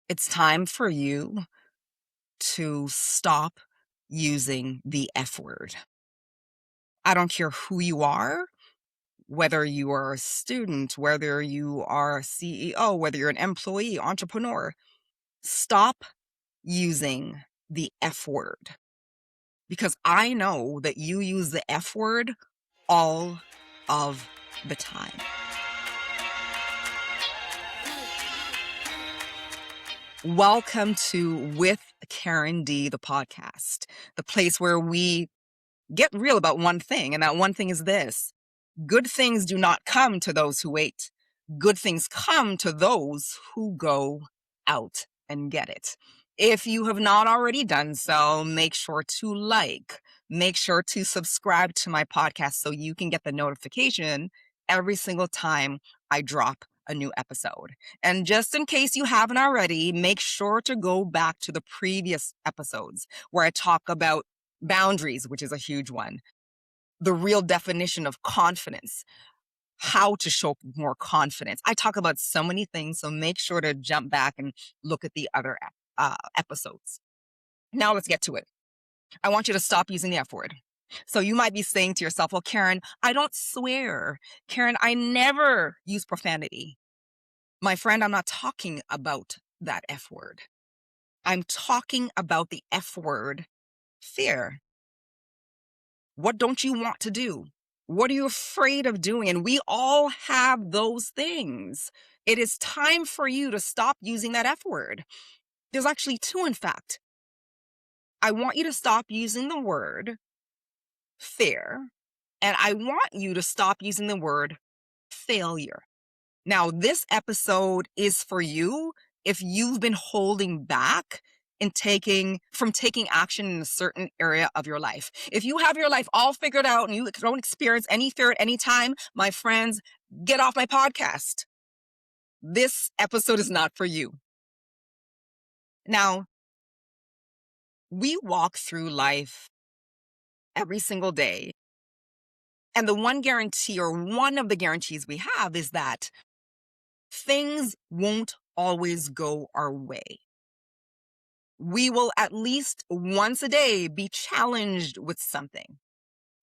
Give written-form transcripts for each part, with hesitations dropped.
It's time for you to stop using the F word. I don't care who you are, whether you are a student, whether you are a CEO, whether you're an employee, entrepreneur. Stop using the F word because I know that you use the F word all of the time. Welcome to With Karen D, the podcast, the place where we get real about one thing, and that one thing is this: good things do not come to those who wait. Good things come to those who go out and get it. If you have not already done so, make sure to make sure to subscribe to my podcast so you can get the notification every single time I drop a new episode. And just in case you haven't already, make sure to go back to the previous episodes where I talk about boundaries, which is a huge one, the real definition of confidence, how to show more confidence. I talk about so many things, so make sure to jump back and look at the other episodes. Now let's get to it. I want you to stop using the F word. So you might be saying to yourself, well, Karen, I don't swear. Karen, I never use profanity. My friend, I'm not talking about that F word. I'm talking about the F word, fear. What don't you want to do? What are you afraid of doing? And we all have those things. It is time for you to stop using that F word. There's actually two, in fact. I want you to stop using the word fear, and I want you to stop using the word failure. Now, this episode is for you if you've been holding back from taking action in a certain area of your life. If you have your life all figured out and you don't experience any fear at any time, my friends, get off my podcast. This episode is not for you. Now, we walk through life every single day, and the one guarantee, or one of the guarantees we have, is that things won't always go our way. We will at least once a day be challenged with something.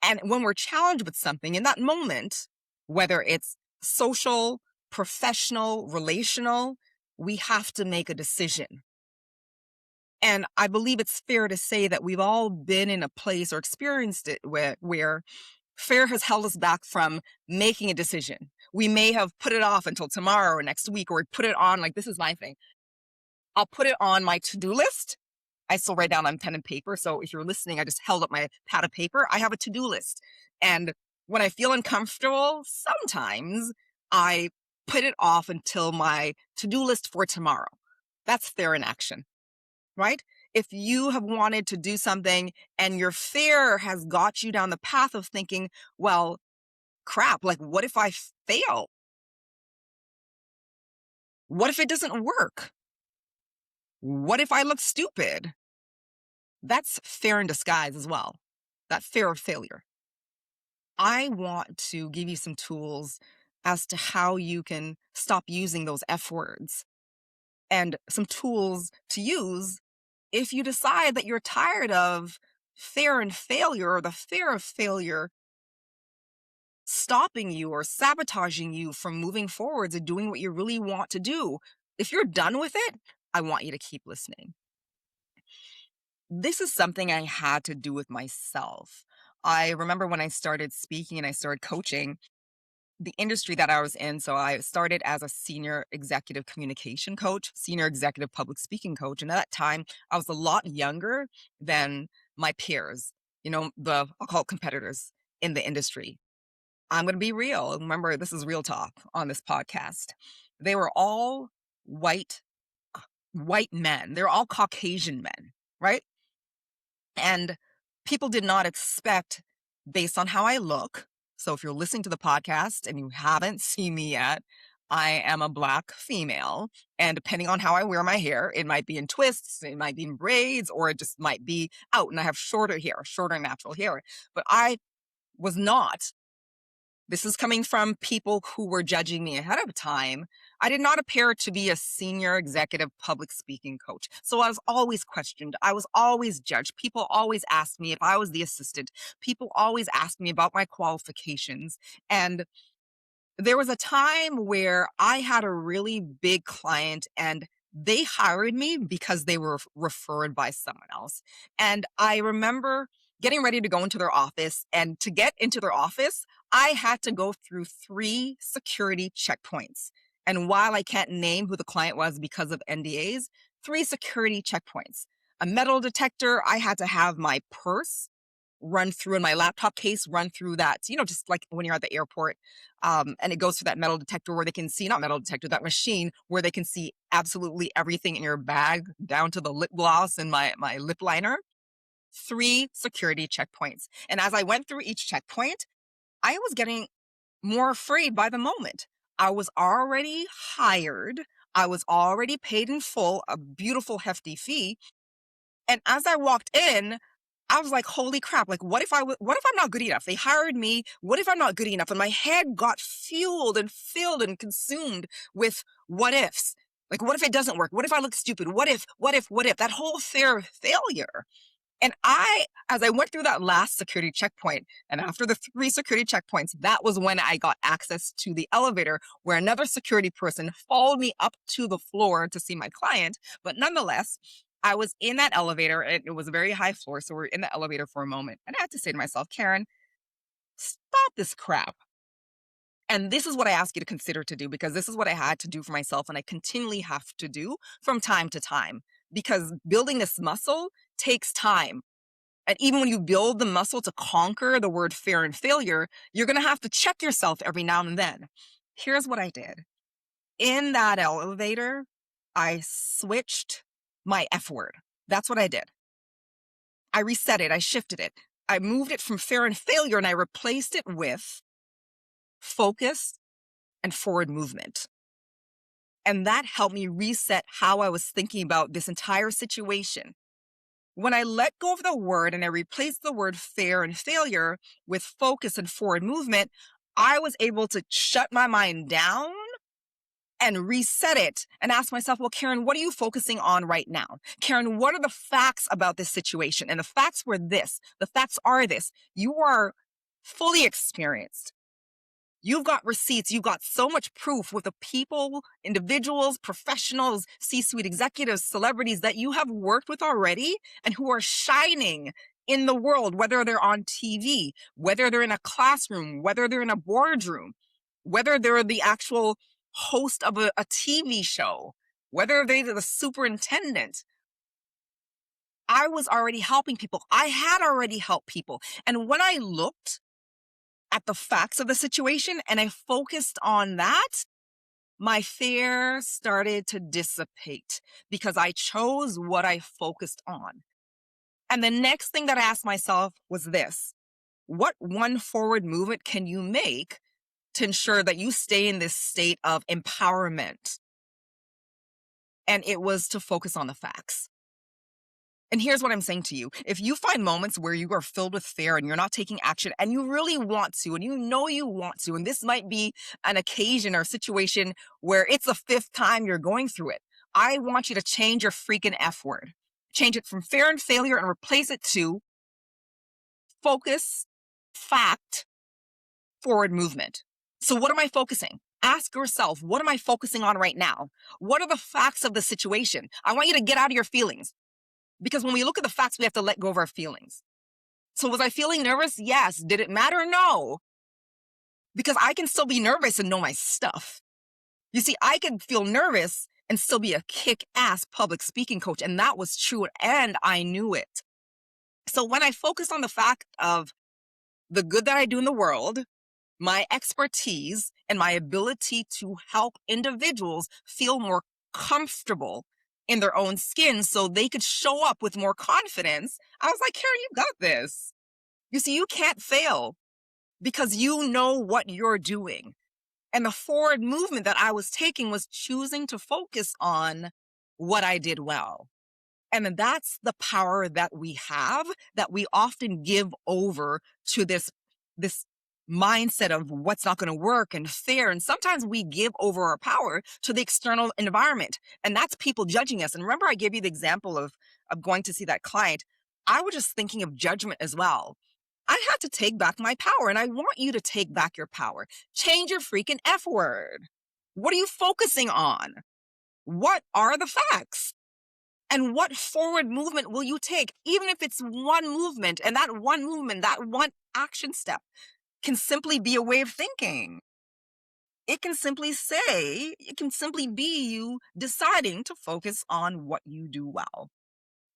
And when we're challenged with something in that moment, whether it's social, professional, relational, we have to make a decision. And I believe it's fair to say that we've all been in a place or experienced it where fear has held us back from making a decision. We may have put it off until tomorrow or next week, or put it on, like, this is my thing. I'll put it on my to-do list. I still write down on pen and paper. So if you're listening, I just held up my pad of paper. I have a to-do list. And when I feel uncomfortable, sometimes I put it off until my to-do list for tomorrow. That's fear in action, right? If you have wanted to do something and your fear has got you down the path of thinking, well, crap, like, what if I fail? What if it doesn't work? What if I look stupid? That's fear in disguise as well, that fear of failure. I want to give you some tools as to how you can stop using those F words, and some tools to use if you decide that you're tired of fear and failure, or the fear of failure stopping you or sabotaging you from moving forwards and doing what you really want to do. If you're done with it, I want you to keep listening. This is something I had to do with myself. I remember when I started speaking and I started coaching, the industry that I was in. So I started as a senior executive communication coach, senior executive public speaking coach. And at that time, I was a lot younger than my peers, I'll call it competitors in the industry. I'm going to be real. Remember, this is real talk on this podcast. They were all white men. They're all Caucasian men, right? And people did not expect, based on how I look. So if you're listening to the podcast and you haven't seen me yet, I am a Black female. And depending on how I wear my hair, it might be in twists, it might be in braids, or it just might be out. And I have shorter natural hair. But I was not. This is coming from people who were judging me ahead of time. I did not appear to be a senior executive public speaking coach. So I was always questioned. I was always judged. People always asked me if I was the assistant. People always asked me about my qualifications. And there was a time where I had a really big client and they hired me because they were referred by someone else. And I remember getting ready to go into their office. And to get into their office, I had to go through 3 security checkpoints. And while I can't name who the client was because of NDAs, 3 security checkpoints. A metal detector, I had to have my purse run through, and my laptop case run through that, just like when you're at the airport, and it goes through that metal detector where they can see, not metal detector, that machine where they can see absolutely everything in your bag down to the lip gloss and my lip liner. 3 security checkpoints. And as I went through each checkpoint, I was getting more afraid by the moment. I was already hired. I was already paid in full, a beautiful hefty fee. And as I walked in, I was like, holy crap, like what if what if I'm not good enough? They hired me. What if I'm not good enough? And my head got fueled and filled and consumed with what ifs. Like, what if it doesn't work? What if I look stupid? What if? That whole fear of failure. And as I went through that last security checkpoint, and after the 3 security checkpoints, that was when I got access to the elevator where another security person followed me up to the floor to see my client. But nonetheless, I was in that elevator and it was a very high floor. So we're in the elevator for a moment. And I had to say to myself, Karen, stop this crap. And this is what I ask you to consider to do, because this is what I had to do for myself. And I continually have to do from time to time, because building this muscle takes time. And even when you build the muscle to conquer the word fear and failure, you're going to have to check yourself every now and then. Here's what I did. In that elevator, I switched my F word. That's what I did. I reset it. I shifted it. I moved it from fear and failure and I replaced it with focus and forward movement. And that helped me reset how I was thinking about this entire situation. When I let go of the word and I replaced the word fear and failure with focus and forward movement, I was able to shut my mind down and reset it and ask myself, well, Karen, what are you focusing on right now? Karen, what are the facts about this situation? And the facts were this. The facts are this. You are fully experienced. You've got receipts. You've got so much proof with the people, individuals, professionals, C-suite executives, celebrities that you have worked with already and who are shining in the world, whether they're on TV, whether they're in a classroom, whether they're in a boardroom, whether they're the actual host of a TV show, whether they're the superintendent. I was already helping people. I had already helped people. And when I looked at the facts of the situation and I focused on that, my fear started to dissipate because I chose what I focused on. And the next thing that I asked myself was this: what one forward movement can you make to ensure that you stay in this state of empowerment? And it was to focus on the facts. And here's what I'm saying to you. If you find moments where you are filled with fear and you're not taking action and you really want to, and you know you want to, and this might be an occasion or a situation where it's the 5th time you're going through it, I want you to change your freaking F word. Change it from fear and failure and replace it to focus, fact, forward movement. So what am I focusing? Ask yourself, what am I focusing on right now? What are the facts of the situation? I want you to get out of your feelings. Because when we look at the facts, we have to let go of our feelings. So was I feeling nervous? Yes. Did it matter? No. Because I can still be nervous and know my stuff. You see, I can feel nervous and still be a kick-ass public speaking coach. And that was true. And I knew it. So when I focused on the fact of the good that I do in the world, my expertise, and my ability to help individuals feel more comfortable in their own skin so they could show up with more confidence, I was like, Karen, you got this. You see, you can't fail because you know what you're doing. And the forward movement that I was taking was choosing to focus on what I did well. And that's the power that we have, that we often give over to this mindset of what's not going to work and fear. And sometimes we give over our power to the external environment, and that's people judging us. And remember, I gave you the example of going to see that client. I was just thinking of judgment as well. I had to take back my power, and I want you to take back your power. Change your freaking F word. What are you focusing on? What are the facts? And what forward movement will you take? Even if it's one movement, and that one movement, that one action step can simply be a way of thinking. It can simply be you deciding to focus on what you do well.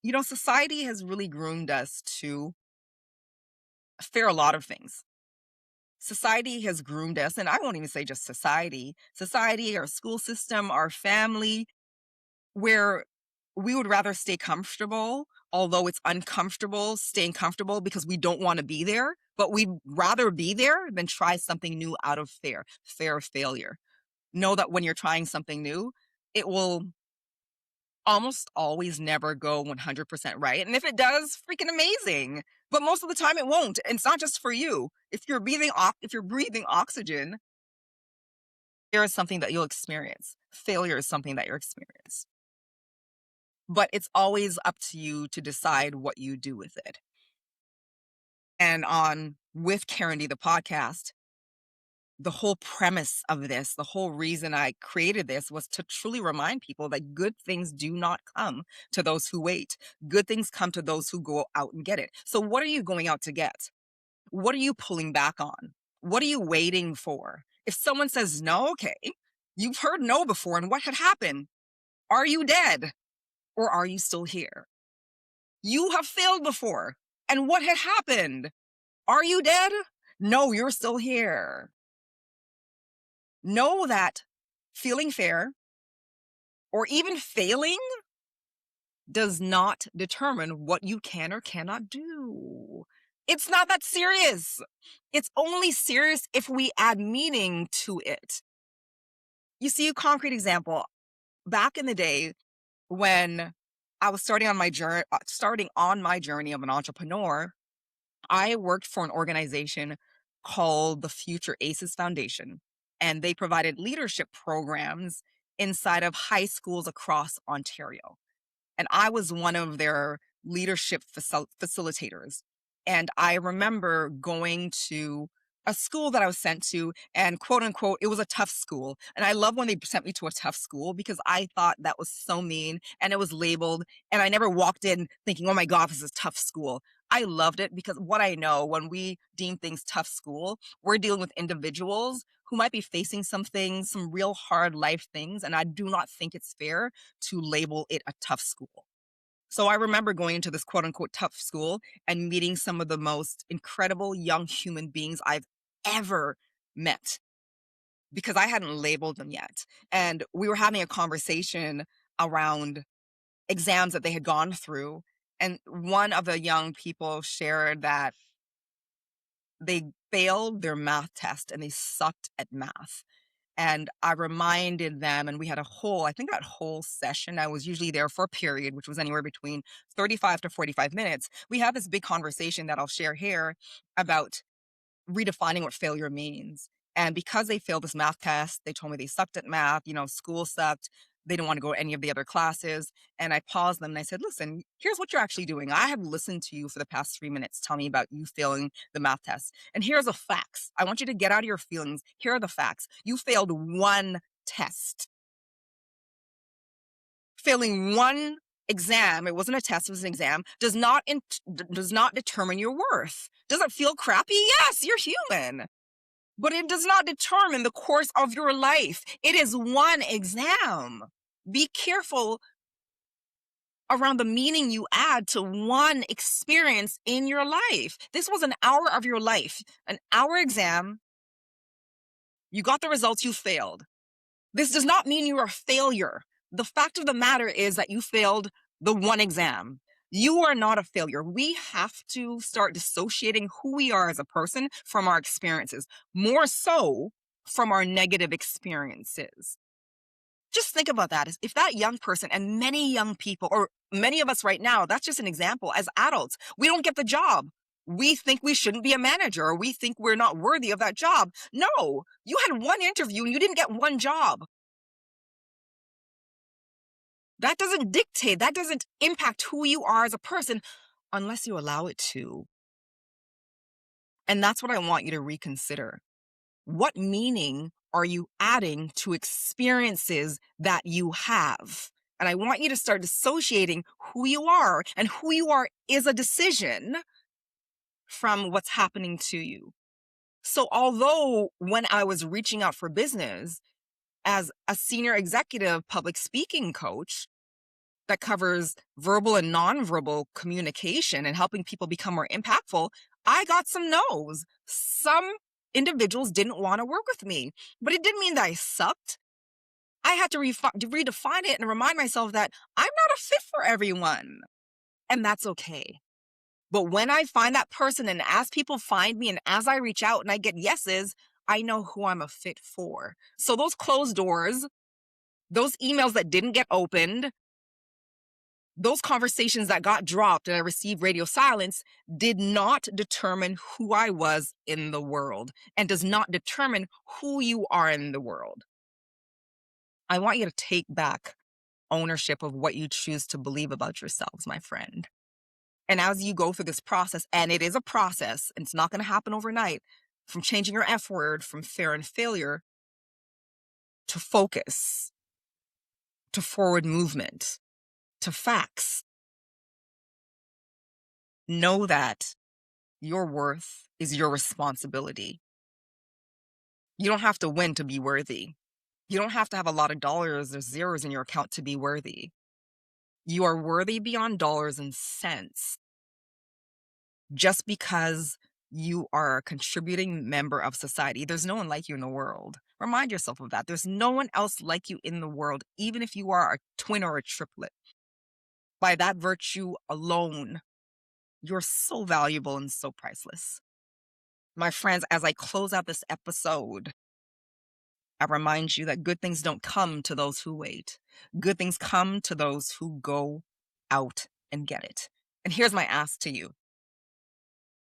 You know, society has really groomed us to fear a lot of things. Society has groomed us, and I won't even say just society, our school system, our family, where we would rather stay comfortable, although it's uncomfortable staying comfortable because we don't want to be there, but we'd rather be there than try something new out of fear of failure. Know that when you're trying something new, it will almost always never go 100% right. And if it does, freaking amazing. But most of the time it won't. And it's not just for you. If you're breathing oxygen, there is something that you'll experience. Failure is something that you'll experience. But it's always up to you to decide what you do with it. And on with Karen D, the podcast, the whole premise of this, the whole reason I created this was to truly remind people that good things do not come to those who wait. Good things come to those who go out and get it. So what are you going out to get? What are you pulling back on? What are you waiting for? If someone says no, okay, you've heard no before, and what had happened? Are you dead? Or are you still here? You have failed before. And what had happened? Are you dead? No, you're still here. Know that feeling fair or even failing does not determine what you can or cannot do. It's not that serious. It's only serious if we add meaning to it. You see, a concrete example. Back in the day, when I was starting on my journey of an entrepreneur, I worked for an organization called the Future Aces Foundation, and they provided leadership programs inside of high schools across Ontario. And I was one of their leadership facilitators. And I remember going to a school that I was sent to, and quote unquote, it was a tough school. And I love when they sent me to a tough school because I thought that was so mean and it was labeled. And I never walked in thinking, oh my God, this is a tough school. I loved it because what I know, when we deem things tough school, we're dealing with individuals who might be facing some things, some real hard life things. And I do not think it's fair to label it a tough school. So I remember going into this quote unquote tough school and meeting some of the most incredible young human beings I've ever met because I hadn't labeled them yet. And we were having a conversation around exams that they had gone through. And one of the young people shared that they failed their math test and they sucked at math. And I reminded them, and we had I think that whole session, I was usually there for a period, which was anywhere between 35 to 45 minutes. We had this big conversation that I'll share here about redefining what failure means. And because they failed this math test, they told me they sucked at math, school sucked. They didn't want to go to any of the other classes. And I paused them and I said, listen, here's what you're actually doing. I have listened to you for the past 3 minutes. Tell me about you failing the math test. And here's the facts. I want you to get out of your feelings. Here are the facts. You failed one test. Failing one exam, it wasn't a test, it was an exam, does not determine your worth. Does it feel crappy? Yes, you're human. But it does not determine the course of your life. It is one exam. Be careful around the meaning you add to one experience in your life. This was an hour of your life, an hour exam. You got the results, you failed. This does not mean you're a failure. The fact of the matter is that you failed the one exam. You are not a failure. We have to start dissociating who we are as a person from our experiences, more so from our negative experiences. Just think about that. If that young person, and many young people, or many of us right now, that's just an example, as adults, we don't get the job. we think we shouldn't be a manager, or we think we're not worthy of that job. No, you had one interview and you didn't get one job. That doesn't dictate, that doesn't impact who you are as a person unless you allow it to. And that's what I want you to reconsider. What meaning are you adding to experiences that you have? And I want you to start dissociating who you are, and who you are is a decision from what's happening to you. So although when I was reaching out for business as a senior executive public speaking coach that covers verbal and nonverbal communication and helping people become more impactful, I got some no's. Some individuals didn't want to work with me, but it didn't mean that I sucked. I had to redefine it and remind myself that I'm not a fit for everyone, and that's okay. But when I find that person, and as people find me, and as I reach out and I get yeses, I know who I'm a fit for. So those closed doors, those emails that didn't get opened, those conversations that got dropped and I received radio silence did not determine who I was in the world, and does not determine who you are in the world. I want you to take back ownership of what you choose to believe about yourselves, my friend. And as you go through this process, and it is a process, and it's not going to happen overnight, from changing your F word from fear and failure to focus, to forward movement, to facts, know that your worth is your responsibility. You don't have to win to be worthy. You don't have to have a lot of dollars or zeros in your account to be worthy. You are worthy beyond dollars and cents. Just because you are a contributing member of society, there's no one like you in the world. Remind yourself of that. There's no one else like you in the world, even if you are a twin or a triplet. By that virtue alone, you're so valuable and so priceless. My friends, as I close out this episode, I remind you that good things don't come to those who wait. Good things come to those who go out and get it. And here's my ask to you.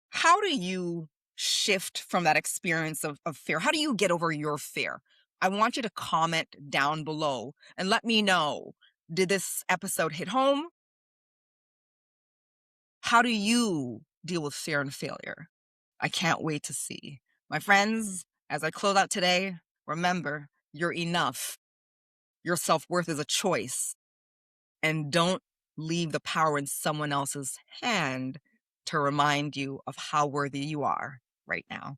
How do you shift from that experience of fear? How do you get over your fear? I want you to comment down below and let me know, did this episode hit home? How do you deal with fear and failure? I can't wait to see. My friends, as I close out today, remember, you're enough. Your self-worth is a choice. And don't leave the power in someone else's hand to remind you of how worthy you are right now.